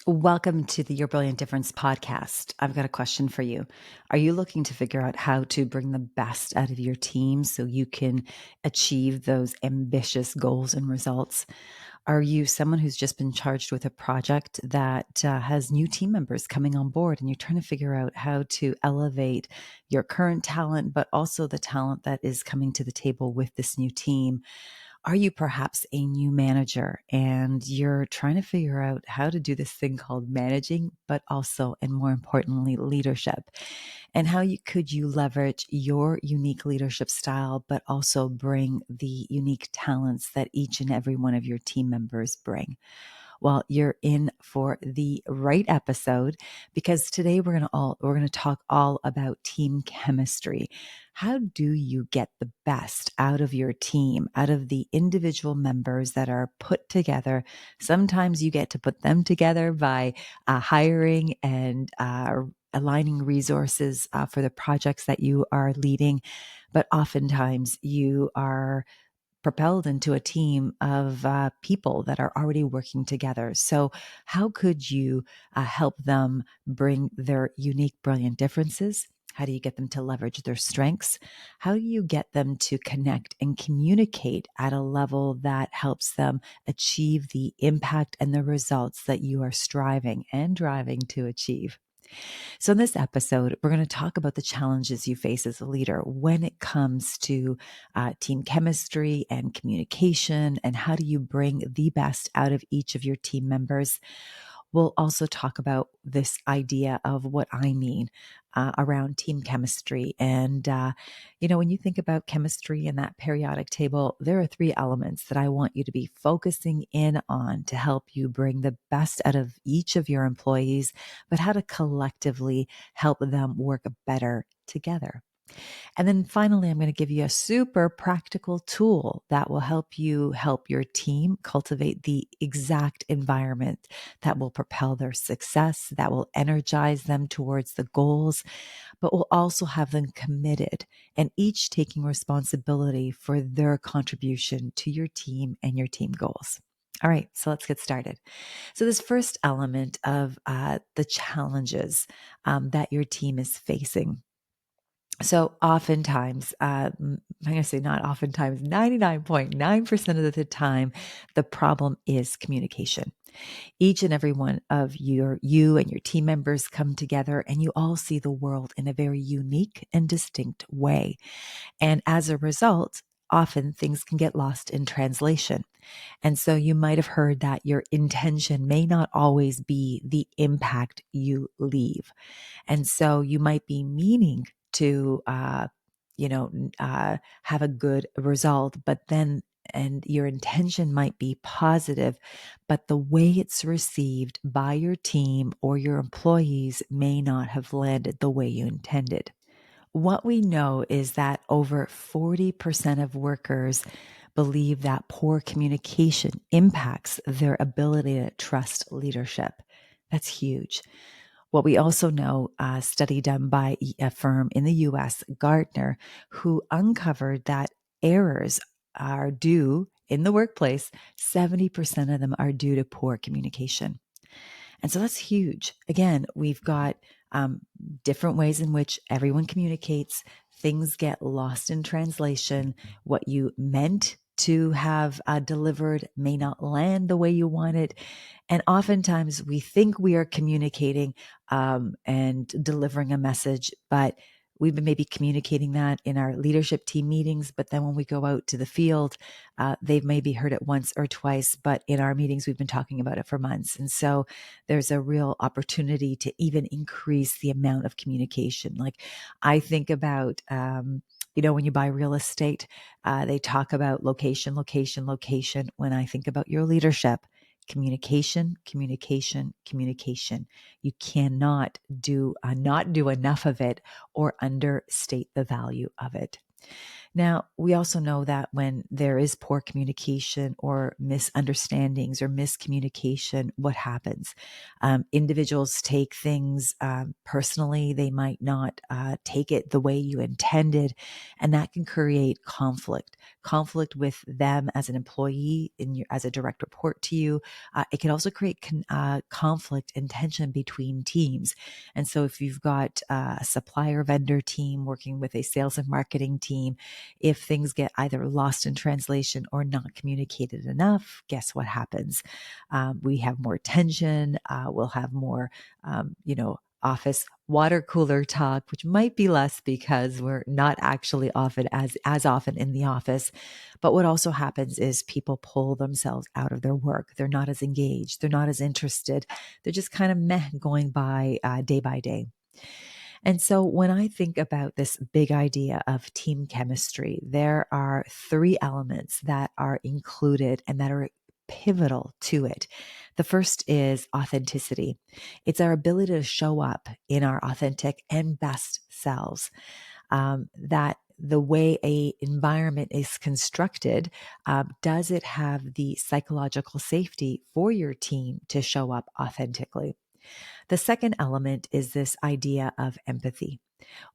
Welcome to the Your Brilliant Difference podcast. I've got a question for you. Are you looking to figure out how to bring the best out of your team so you can achieve those ambitious goals and results? Are you someone who's just been charged with a project that has new team members coming on board and you're trying to figure out how to elevate your current talent, but also the talent that is coming to the table with this new team? Are you perhaps a new manager and you're trying to figure out how to do this thing called managing, but also, and more importantly, leadership? And how could you leverage your unique leadership style, but also bring the unique talents that each and every one of your team members bring? Well, you're in for the right episode because today we're going to talk all about team chemistry. How do you get the best out of your team, out of the individual members that are put together? Sometimes you get to put them together by hiring and aligning resources for the projects that you are leading. But oftentimes you are propelled into a team of people that are already working together. So, how could you help them bring their unique, brilliant differences? How do you get them to leverage their strengths? How do you get them to connect and communicate at a level that helps them achieve the impact and the results that you are striving and driving to achieve? So, in this episode, we're going to talk about the challenges you face as a leader when it comes to team chemistry and communication, and how do you bring the best out of each of your team members. We'll also talk about this idea of what I mean around team chemistry. And, when you think about chemistry in that periodic table, there are three elements that I want you to be focusing in on to help you bring the best out of each of your employees, but how to collectively help them work better together. And then finally, I'm going to give you a super practical tool that will help you help your team cultivate the exact environment that will propel their success, that will energize them towards the goals, but will also have them committed and each taking responsibility for their contribution to your team and your team goals. All right, so let's get started. So, this first element of the challenges that your team is facing. So oftentimes, I'm going to say not oftentimes, 99.9% of the time, the problem is communication. Each and every one of you and your team members come together and you all see the world in a very unique and distinct way. And as a result, often things can get lost in translation. And so you might have heard that your intention may not always be the impact you leave. And so you might be meaning to, have a good result, but then, and your intention might be positive, but the way it's received by your team or your employees may not have landed the way you intended. What we know is that over 40% of workers believe that poor communication impacts their ability to trust leadership. That's huge. What we also know, a study done by a firm in the US, Gartner, who uncovered that errors are due in the workplace, 70% of them are due to poor communication. And so that's huge. Again, we've got different ways in which everyone communicates. Things get lost in translation. What you meant to have delivered may not land the way you want it. And oftentimes we think we are communicating and delivering a message, but we've been maybe communicating that in our leadership team meetings. But then when we go out to the field, they've maybe heard it once or twice, but in our meetings, we've been talking about it for months. And so there's a real opportunity to even increase the amount of communication. Like I think about, when you buy real estate, they talk about location, location, location. When I think about your leadership, communication, communication, communication. You cannot not do enough of it or understate the value of it. Now, we also know that when there is poor communication or misunderstandings or miscommunication, what happens? Individuals take things personally. They might not take it the way you intended, and that can create conflict. conflict with them as an employee as a direct report to you. It can also create conflict and tension between teams. And so if you've got a supplier vendor team working with a sales and marketing team, if things get either lost in translation or not communicated enough, guess what happens? We have more tension. We'll have more, office water cooler talk, which might be less because we're not actually often as often in the office. But what also happens is people pull themselves out of their work. They're not as engaged. They're not as interested. They're just kind of meh going by day. And so when I think about this big idea of team chemistry, there are three elements that are included and that are pivotal to it. The first is authenticity. It's our ability to show up in our authentic and best selves. That the way a environment is constructed, does it have the psychological safety for your team to show up authentically? The second element is this idea of empathy.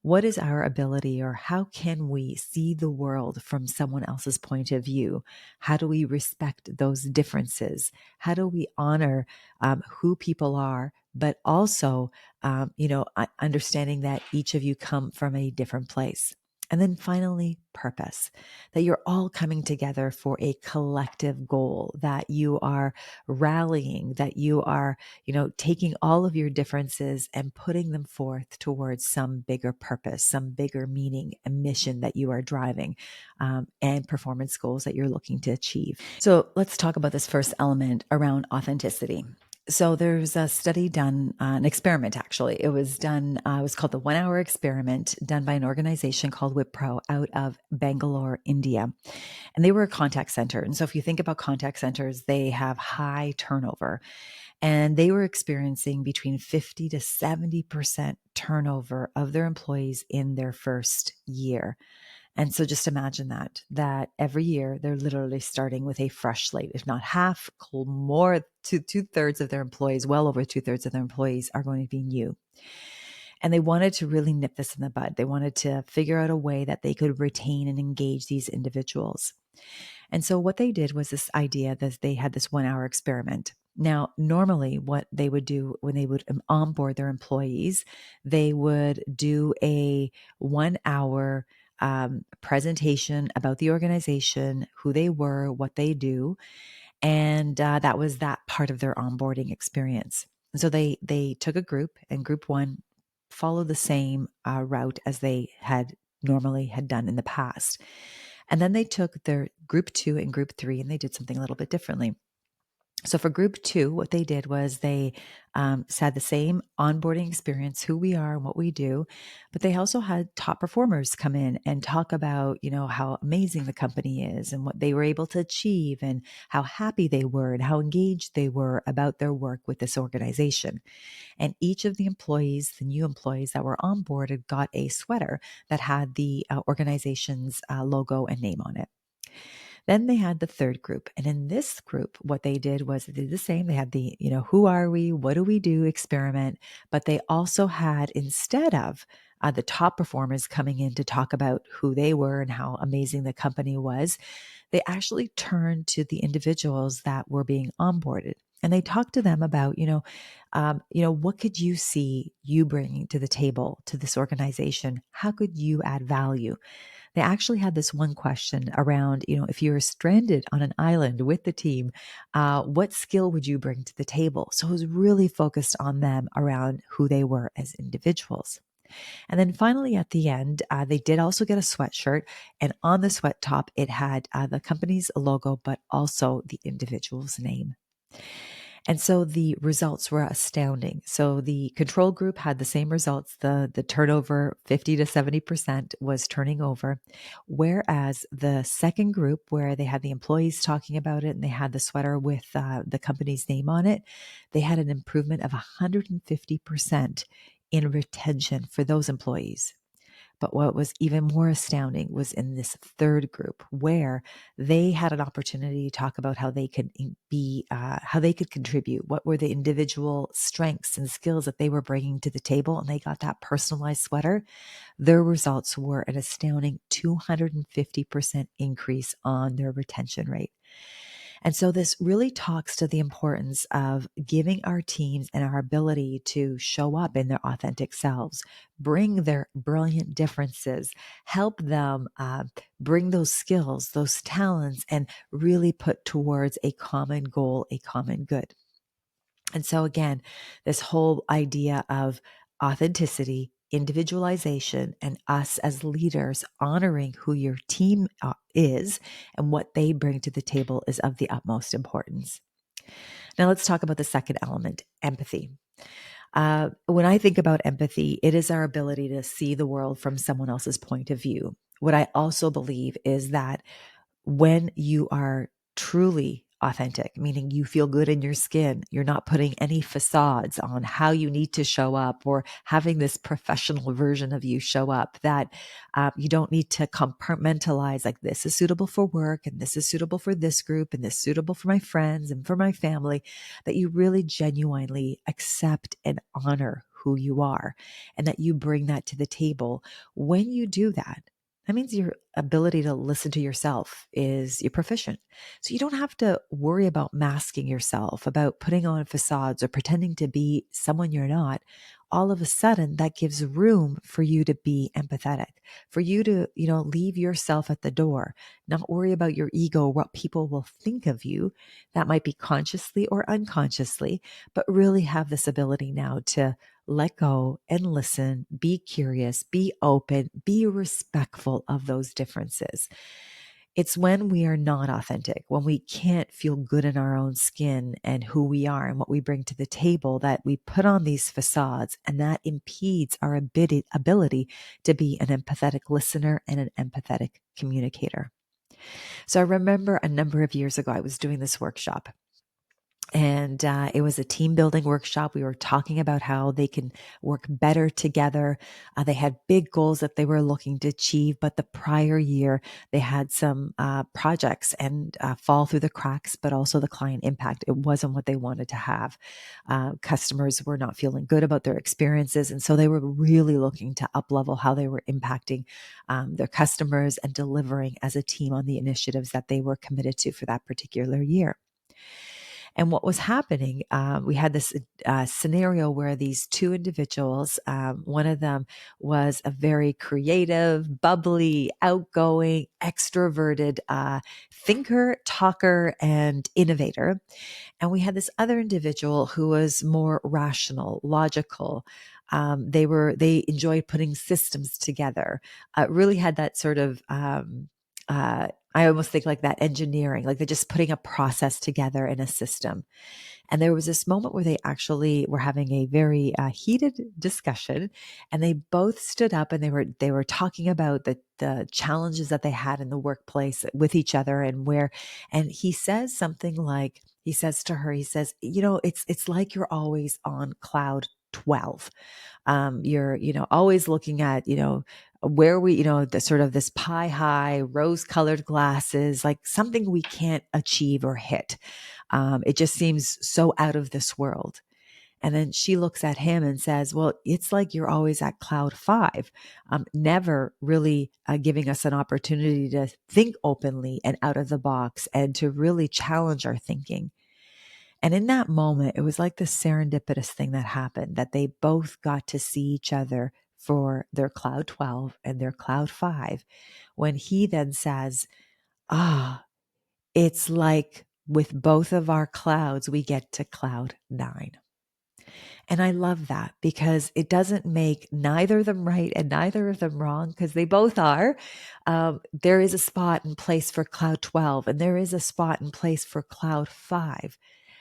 What is our ability, or how can we see the world from someone else's point of view? How do we respect those differences? How do we honor who people are, but also, understanding that each of you come from a different place? And then finally, purpose, that you're all coming together for a collective goal, that you are rallying, that you are, taking all of your differences and putting them forth towards some bigger purpose, some bigger meaning and mission that you are driving, and performance goals that you're looking to achieve. So let's talk about this first element around authenticity. So there's a study done, an experiment actually. It was done, it was called the 1 hour experiment, done by an organization called Wipro out of Bangalore, India. And they were a contact center. And so if you think about contact centers, they have high turnover. And they were experiencing between 50 to 70% turnover of their employees in their first year. And so just imagine that every year they're literally starting with a fresh slate, if not half, more to two-thirds of their employees, well over two-thirds of their employees are going to be new. And they wanted to really nip this in the bud. They wanted to figure out a way that they could retain and engage these individuals. And so what they did was this idea that they had this 1 hour experiment. Now, normally what they would do when they would onboard their employees, they would do a 1 hour presentation about the organization, who they were, what they do. And that was that part of their onboarding experience. And so they took a group, and group one followed the same route as they had normally had done in the past. And then they took their group two and group three, and they did something a little bit differently. So for group two, what they did was they had the same onboarding experience, who we are and what we do, but they also had top performers come in and talk about, how amazing the company is and what they were able to achieve and how happy they were and how engaged they were about their work with this organization. And each of the employees, the new employees that were onboarded, got a sweater that had the organization's logo and name on it. Then they had the third group. And in this group, what they did was they did the same. They had the, who are we? What do we do? Experiment. But they also had, instead of the top performers coming in to talk about who they were and how amazing the company was, they actually turned to the individuals that were being onboarded. And they talked to them about, what could you see you bringing to the table to this organization? How could you add value? They actually had this one question around, if you were stranded on an island with the team, what skill would you bring to the table? So it was really focused on them around who they were as individuals. And then finally at the end, they did also get a sweatshirt, and on the sweat top, it had the company's logo, but also the individual's name. And so the results were astounding. So the control group had the same results. The turnover, 50 to 70% was turning over. Whereas the second group, where they had the employees talking about it and they had the sweater with the company's name on it, they had an improvement of 150% in retention for those employees. But what was even more astounding was in this third group where they had an opportunity to talk about how they could how they could contribute. What were the individual strengths and skills that they were bringing to the table? And they got that personalized sweater. Their results were an astounding 250% increase on their retention rate. And so this really talks to the importance of giving our teams and our ability to show up in their authentic selves, bring their brilliant differences, help them bring those skills, those talents, and really put towards a common goal, a common good. And so again, this whole idea of authenticity, individualization, and us as leaders honoring who your team is and what they bring to the table is of the utmost importance. Now let's talk about the second element, empathy. When I think about empathy, it is our ability to see the world from someone else's point of view. What I also believe is that when you are truly authentic, meaning you feel good in your skin, you're not putting any facades on how you need to show up or having this professional version of you show up, that you don't need to compartmentalize like this is suitable for work and this is suitable for this group and this is suitable for my friends and for my family, that you really genuinely accept and honor who you are and that you bring that to the table. When you do that, that means your ability to listen to yourself is you're proficient. So you don't have to worry about masking yourself, about putting on facades or pretending to be someone you're not. All of a sudden, that gives room for you to be empathetic, for you to, leave yourself at the door, not worry about your ego, what people will think of you. That might be consciously or unconsciously, but really have this ability now to let go and listen, be curious, be open, be respectful of those differences. It's when we are not authentic, when we can't feel good in our own skin and who we are and what we bring to the table, that we put on these facades, and that impedes our ability to be an empathetic listener and an empathetic communicator. So I remember a number of years ago, I was doing this workshop. And it was a team building workshop. We were talking about how they can work better together. They had big goals that they were looking to achieve, but the prior year they had some projects and fall through the cracks, but also the client impact. It wasn't what they wanted to have. Customers were not feeling good about their experiences. And so they were really looking to up level how they were impacting their customers and delivering as a team on the initiatives that they were committed to for that particular year. And what was happening, we had this scenario where these two individuals, one of them was a very creative, bubbly, outgoing, extroverted thinker, talker, and innovator. And we had this other individual who was more rational, logical. They enjoyed putting systems together. Really had that sort of I almost think like that engineering, like they're just putting a process together in a system. And there was this moment where they actually were having a very heated discussion, and they both stood up and they were talking about the challenges that they had in the workplace with each other, and he says something like, he says to her, he says, it's like you're always on cloud 12. You're, always looking at, where we, the sort of this pie high rose colored glasses, like something we can't achieve or hit. It just seems so out of this world. And then she looks at him and says, well, it's like you're always at cloud 5, never really giving us an opportunity to think openly and out of the box and to really challenge our thinking. And in that moment, it was like this serendipitous thing that happened, that they both got to see each other for their cloud 12 and their cloud 5. When he then says, it's like with both of our clouds, we get to cloud 9. And I love that because it doesn't make neither of them right and neither of them wrong, because they both are. There is a spot in place for cloud 12 and there is a spot in place for cloud 5.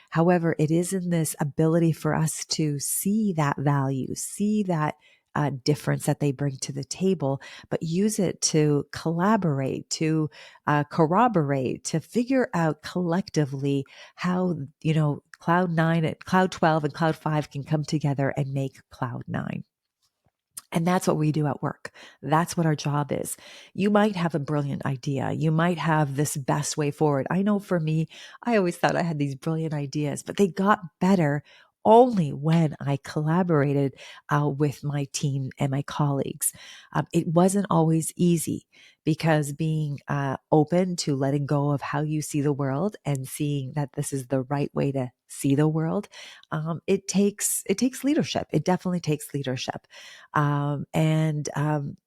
However, it is in this ability for us to see that value, see that difference that they bring to the table, but use it to collaborate, to corroborate, to figure out collectively how, cloud 9 and cloud 12 and cloud 5 can come together and make cloud 9. And that's what we do at work. That's what our job is. You might have a brilliant idea. You might have this best way forward. I know for me, I always thought I had these brilliant ideas, but they got better only when I collaborated with my team and my colleagues. It wasn't always easy because being open to letting go of how you see the world and seeing that this is the right way to see the world, it takes leadership. It definitely takes leadership and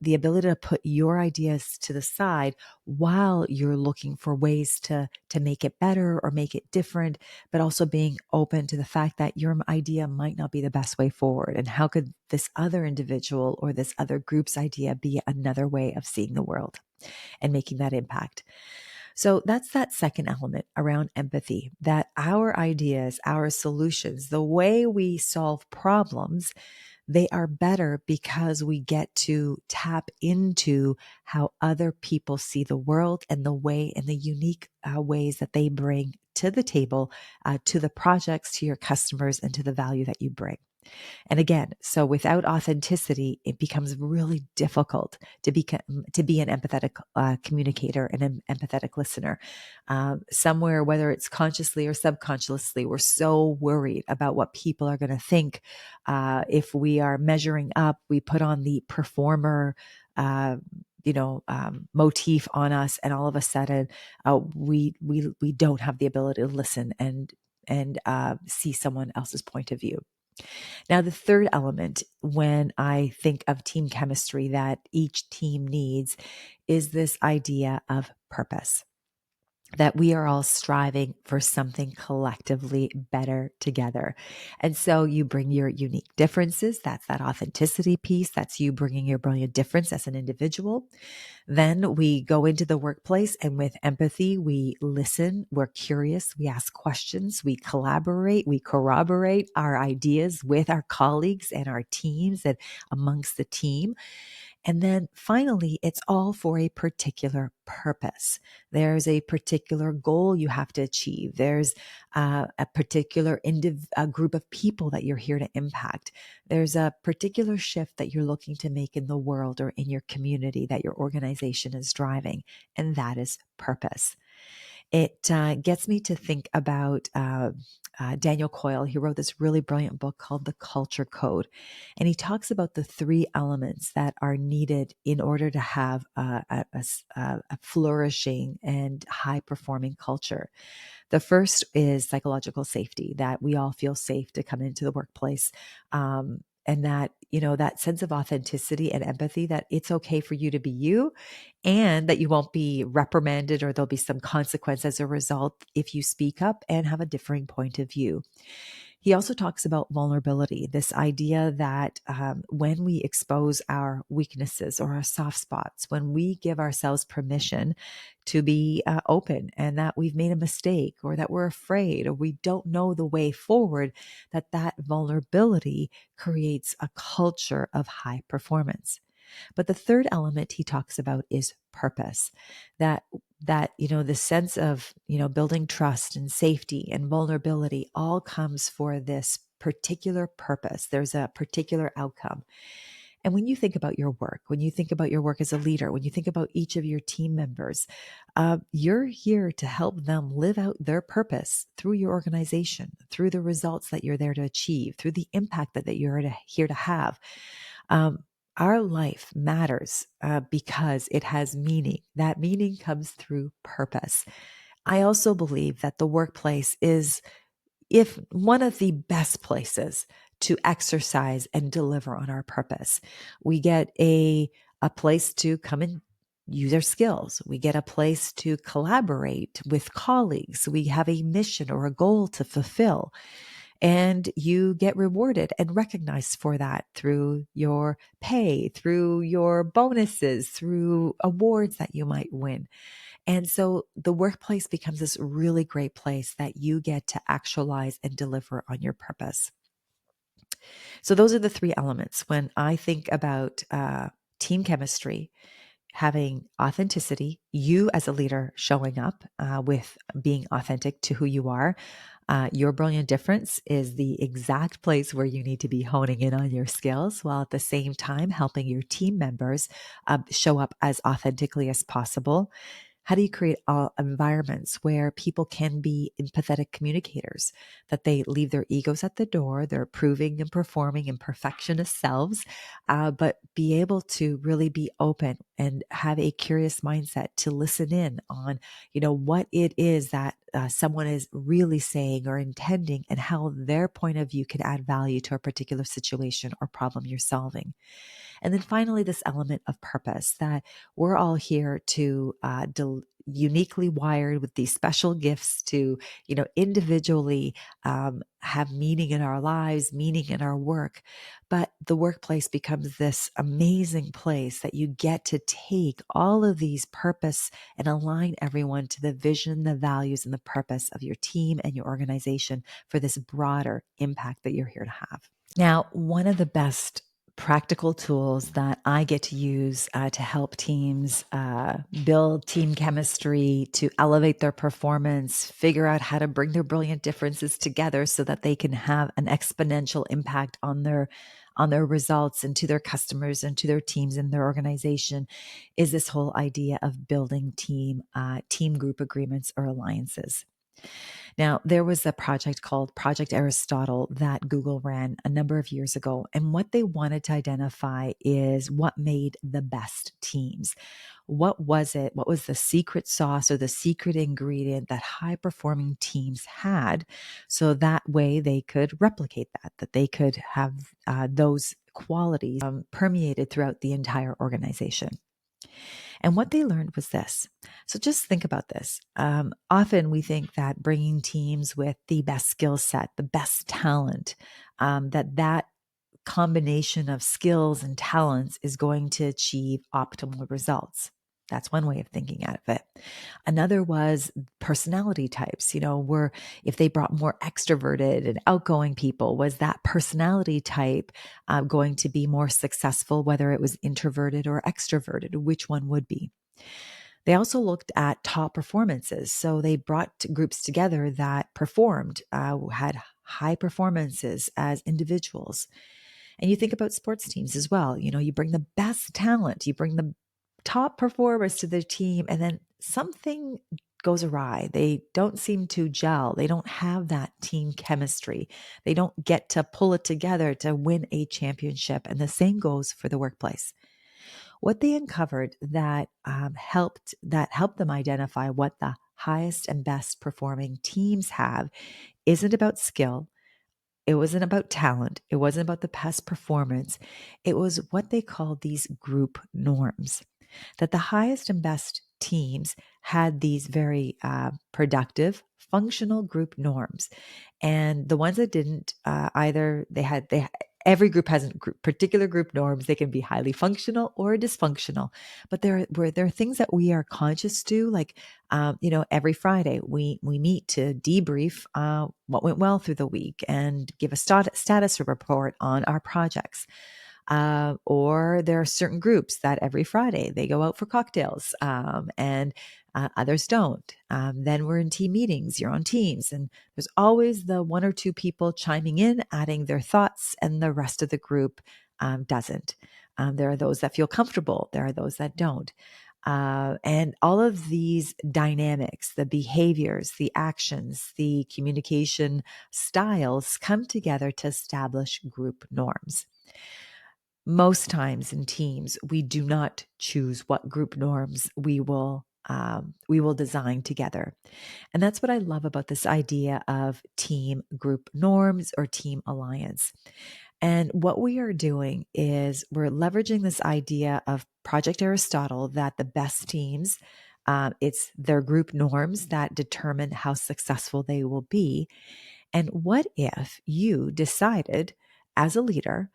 the ability to put your ideas to the side while you're looking for ways to make it better or make it different, but also being open to the fact that your idea might not be the best way forward. And how could this other individual or this other group's idea be another way of seeing the world and making that impact? So that's that second element around empathy, that our ideas, our solutions, the way we solve problems, they are better because we get to tap into how other people see the world and the way and the unique ways that they bring to the table, to the projects, to your customers, and to the value that you bring. And again, so without authenticity, it becomes really difficult to be an empathetic communicator and an empathetic listener. Somewhere, whether it's consciously or subconsciously, we're so worried about what people are going to think. If we are measuring up, we put on the performer. Motif on us, and all of a sudden, we don't have the ability to listen and see someone else's point of view. Now, the third element, when I think of team chemistry that each team needs, is this idea of purpose, that we are all striving for something collectively better together. And so you bring your unique differences. That's that authenticity piece. That's you bringing your brilliant difference as an individual. Then we go into the workplace, and with empathy, we listen, we're curious, we ask questions, we collaborate, we corroborate our ideas with our colleagues and our teams and amongst the team. And then finally, it's all for a particular purpose. There's a particular goal you have to achieve. There's a particular a group of people that you're here to impact. There's a particular shift that you're looking to make in the world or in your community that your organization is driving. And that is purpose. It gets me to think about Daniel Coyle. He wrote this really brilliant book called The Culture Code. And he talks about the three elements that are needed in order to have a flourishing and high performing culture. The first is psychological safety, that we all feel safe to come into the workplace. And that, that sense of authenticity and empathy, that it's okay for you to be you and that you won't be reprimanded or there'll be some consequence as a result if you speak up and have a differing point of view. He also talks about vulnerability, this idea that when we expose our weaknesses or our soft spots, when we give ourselves permission to be open and that we've made a mistake or that we're afraid or we don't know the way forward, that vulnerability creates a culture of high performance. But the third element he talks about is purpose, that the sense of, building trust and safety and vulnerability all comes for this particular purpose. There's a particular outcome. And when you think about your work, when you think about your work as a leader, when you think about each of your team members, you're here to help them live out their purpose through your organization, through the results that you're there to achieve, through the impact that you're here to have. Our life matters because it has meaning. That meaning comes through purpose. I also believe that the workplace is, if one of the best places to exercise and deliver on our purpose. We get a place to come and use our skills. We get a place to collaborate with colleagues. We have a mission or a goal to fulfill. And you get rewarded and recognized for that through your pay, through your bonuses, through awards that you might win. And so the workplace becomes this really great place that you get to actualize and deliver on your purpose. So those are the three elements. When I think about team chemistry, having authenticity, you as a leader showing up with being authentic to who you are, Your brilliant difference is the exact place where you need to be honing in on your skills while at the same time helping your team members show up as authentically as possible. How do you create environments where people can be empathetic communicators, that they leave their egos at the door, they're proving and performing in perfectionist selves, but be able to really be open and have a curious mindset to listen in on, what it is that someone is really saying or intending and how their point of view can add value to a particular situation or problem you're solving. And then finally, this element of purpose, that we're all here to uniquely wired with these special gifts to, individually have meaning in our lives, meaning in our work. But the workplace becomes this amazing place that you get to take all of these purpose and align everyone to the vision, the values, and the purpose of your team and your organization for this broader impact that you're here to have. Now, one of the best practical tools that I get to use to help teams build team chemistry, to elevate their performance, figure out how to bring their brilliant differences together so that they can have an exponential impact on their results and to their customers and to their teams and their organization, is this whole idea of building team group agreements or alliances. Now, there was a project called Project Aristotle that Google ran a number of years ago. And what they wanted to identify is what made the best teams. What was it? What was the secret sauce or the secret ingredient that high performing teams had? So that way they could replicate that they could have those qualities permeated throughout the entire organization. And what they learned was this. So just think about this. Often we think that bringing teams with the best skill set, the best talent, that combination of skills and talents is going to achieve optimal results. That's one way of thinking of it. Another was personality types. If they brought more extroverted and outgoing people, was that personality type going to be more successful, whether it was introverted or extroverted? Which one would be? They also looked at top performances. So they brought groups together that performed, had high performances as individuals. And you think about sports teams as well. You bring the best talent, you bring the top performers to the team, and then something goes awry. They don't seem to gel. They don't have that team chemistry. They don't get to pull it together to win a championship. And the same goes for the workplace. What they uncovered that helped them identify what the highest and best performing teams have isn't about skill. It wasn't about talent. It wasn't about the past performance. It was what they called these group norms, that the highest and best teams had these very productive, functional group norms. And the ones that didn't, every group has particular group norms. They can be highly functional or dysfunctional, but there are things that we are conscious to, like, every Friday we meet to debrief what went well through the week and give a status report on our projects. Or there are certain groups that every Friday they go out for cocktails, and others don't. Then we're in team meetings, you're on teams, and there's always the one or two people chiming in, adding their thoughts, and the rest of the group doesn't. There are those that feel comfortable. There are those that don't. And all of these dynamics, the behaviors, the actions, the communication styles come together to establish group norms. Most times in teams, we do not choose what group norms we will design together. And that's what I love about this idea of team group norms or team alliance. And what we are doing is we're leveraging this idea of Project Aristotle, that the best teams, it's their group norms that determine how successful they will be. And what if you decided as a leader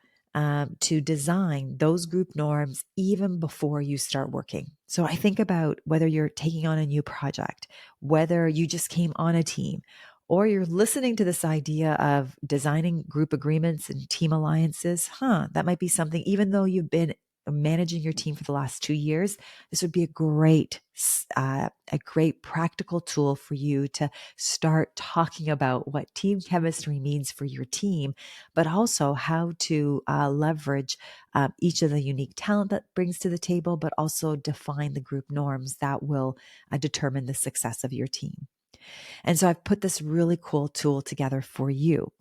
to design those group norms even before you start working? So I think about whether you're taking on a new project, whether you just came on a team, or you're listening to this idea of designing group agreements and team alliances. That might be something, even though you've been managing your team for the last 2 years, this would be a great practical tool for you to start talking about what team chemistry means for your team, but also how to leverage each of the unique talent that brings to the table, but also define the group norms that will determine the success of your team. And so I've put this really cool tool together for you.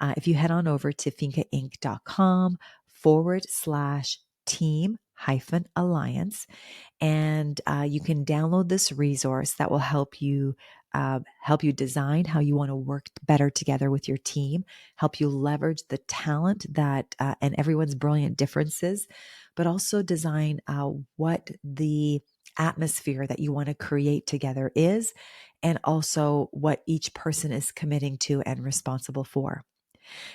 If you head on over to fincainc.com/team alliance, and you can download this resource that will help you design how you want to work better together with your team, help you leverage the talent that and everyone's brilliant differences, but also design what the atmosphere that you want to create together is, and also what each person is committing to and responsible for.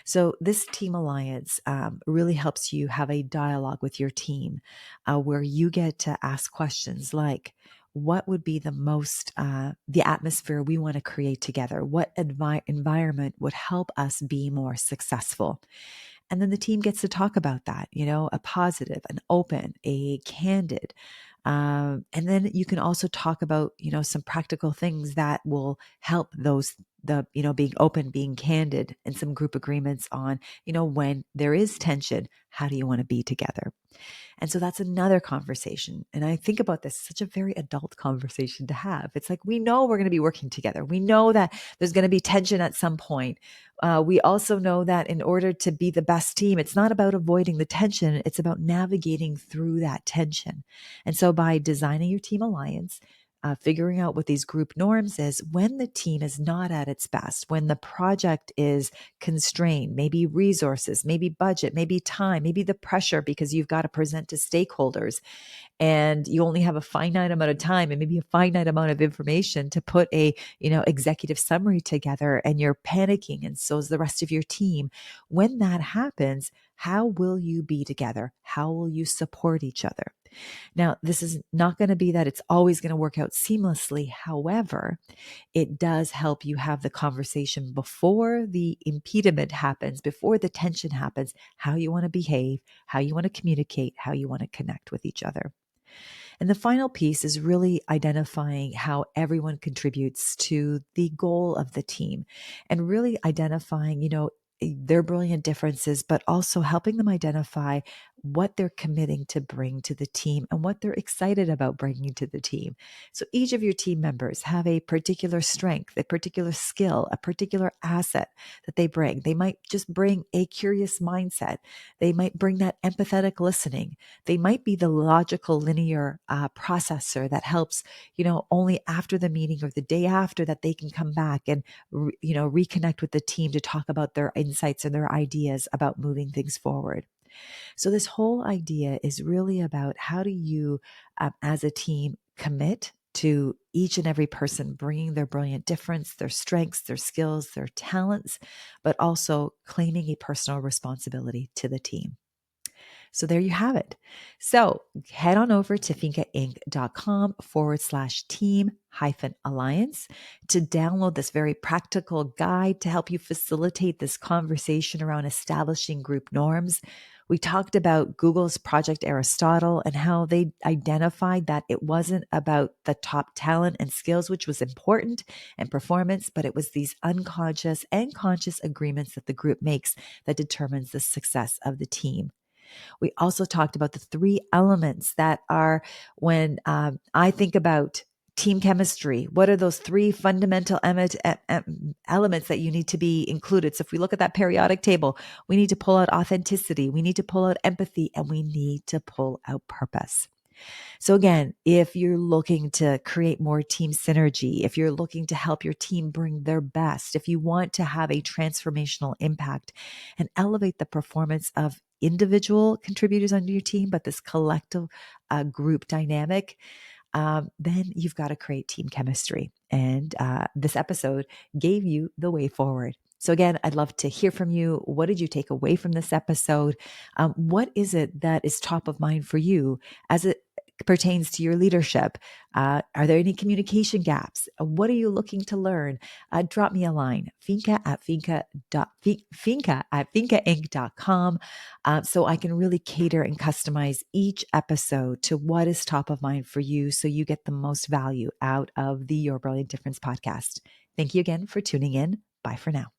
So this team alliance really helps you have a dialogue with your team where you get to ask questions like, what would be the atmosphere we want to create together? What environment would help us be more successful? And then the team gets to talk about that, a positive, an open, a candid. And then you can also talk about, some practical things that will help being open, being candid, and some group agreements on, when there is tension, how do you want to be together? And so that's another conversation. And I think about this, such a very adult conversation to have. It's like, we know we're going to be working together. We know that there's going to be tension at some point. We also know that in order to be the best team, it's not about avoiding the tension. It's about navigating through that tension. And so by designing your team alliance, figuring out what these group norms is when the team is not at its best, when the project is constrained, maybe resources, maybe budget, maybe time, maybe the pressure because you've got to present to stakeholders and you only have a finite amount of time and maybe a finite amount of information to put a, executive summary together, and you're panicking, and so is the rest of your team. When that happens, how will you be together? How will you support each other? Now, this is not going to be that it's always going to work out seamlessly. However, it does help you have the conversation before the impediment happens, before the tension happens, how you want to behave, how you want to communicate, how you want to connect with each other. And the final piece is really identifying how everyone contributes to the goal of the team, and really identifying, their brilliant differences, but also helping them identify what they're committing to bring to the team and what they're excited about bringing to the team. So each of your team members have a particular strength, a particular skill, a particular asset that they bring. They might just bring a curious mindset. They might bring that empathetic listening. They might be the logical linear processor that helps, only after the meeting or the day after that they can come back and, reconnect with the team to talk about their insights and their ideas about moving things forward. So this whole idea is really about how do you, as a team, commit to each and every person bringing their brilliant difference, their strengths, their skills, their talents, but also claiming a personal responsibility to the team. So there you have it. So head on over to fincainc.com/team alliance to download this very practical guide to help you facilitate this conversation around establishing group norms. We talked about Google's Project Aristotle and how they identified that it wasn't about the top talent and skills, which was important, and performance, but it was these unconscious and conscious agreements that the group makes that determines the success of the team. We also talked about the 3 elements that are when I think about team chemistry. What are those 3 fundamental elements that you need to be included? So if we look at that periodic table, we need to pull out authenticity, we need to pull out empathy, and we need to pull out purpose. So again, if you're looking to create more team synergy, if you're looking to help your team bring their best, if you want to have a transformational impact and elevate the performance of individual contributors on your team, but this collective group dynamic, then you've got to create team chemistry. And this episode gave you the way forward. So again, I'd love to hear from you. What did you take away from this episode? What is it that is top of mind for you as it pertains to your leadership? Are there any communication gaps? What are you looking to learn? Drop me a line, finca@fincainc.com, so I can really cater and customize each episode to what is top of mind for you so you get the most value out of the Your Brilliant Difference podcast. Thank you again for tuning in. Bye for now.